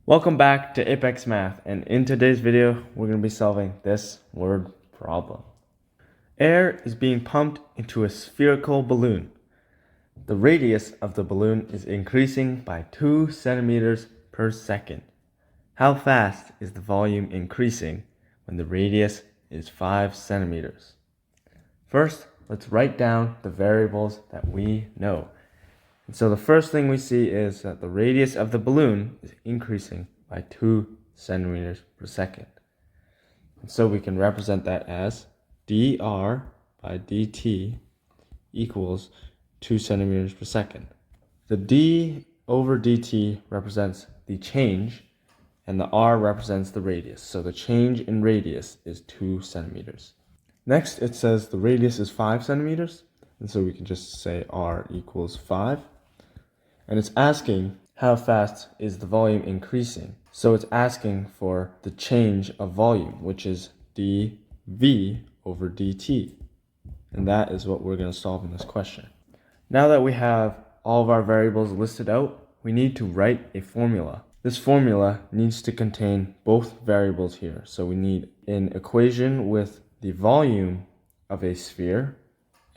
Welcome back to Apex Math, and in today's video, we're going to be solving this word problem. Air is being pumped into a spherical balloon. The radius of the balloon is increasing by 2 centimeters per second. How fast is the volume increasing when the radius is 5 centimeters? First, let's write down the variables that we know. And so the first thing we see is that the radius of the balloon is increasing by 2 centimeters per second. And so we can represent that as dr by dt equals 2 centimeters per second. The d over dt represents the change, and the r represents the radius. So the change in radius is 2 centimeters. Next, it says the radius is 5 centimeters. And so we can just say r equals 5. And it's asking how fast is the volume increasing. So it's asking for the change of volume, which is dv over dt. And that is what we're going to solve in this question. Now that we have all of our variables listed out, we need to write a formula. This formula needs to contain both variables here. So we need an equation with the volume of a sphere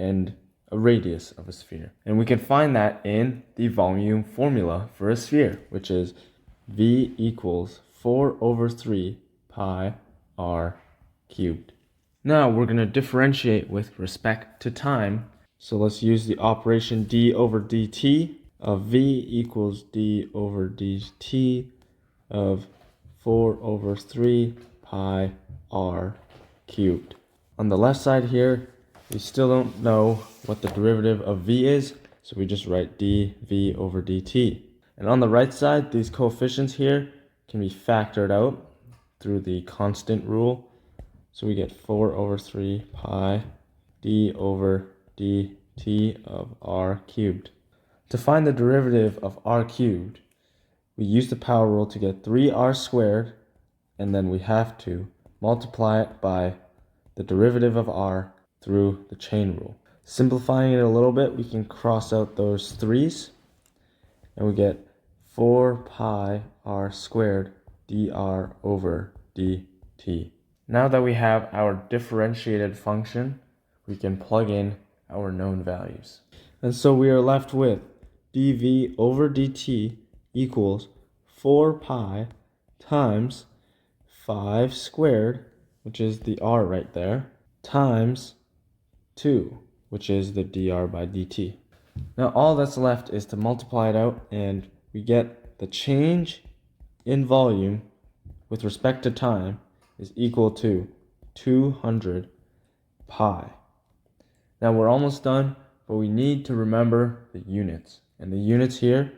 and a radius of a sphere. And we can find that in the volume formula for a sphere, which is V equals 4 over 3 pi r cubed. Now we're going to differentiate with respect to time. So let's use the operation d over dt of V equals d over dt of 4 over 3 pi r cubed. On the left side here, we still don't know what the derivative of v is, so we just write dv over dt. And on the right side, these coefficients here can be factored out through the constant rule. So we get 4 over 3 pi d over dt of r cubed. To find the derivative of r cubed, we use the power rule to get 3r squared, and then we have to multiply it by the derivative of r through the chain rule. Simplifying it a little bit, we can cross out those 3's, and we get 4 pi r squared dr over dt. Now that we have our differentiated function, we can plug in our known values. And so we are left with dv over dt equals 4 pi times 5 squared, which is the r right there, times 2, which is the dr by dt. Now all that's left is to multiply it out, and we get the change in volume with respect to time is equal to 200 pi. Now we're almost done, but we need to remember the units. And the units here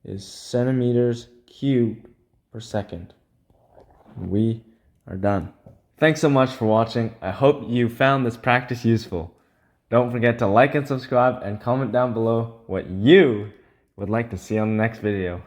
is centimeters cubed per second. We are done. Thanks so much for watching. I hope you found this practice useful. Don't forget to like and subscribe and comment down below what you would like to see on the next video.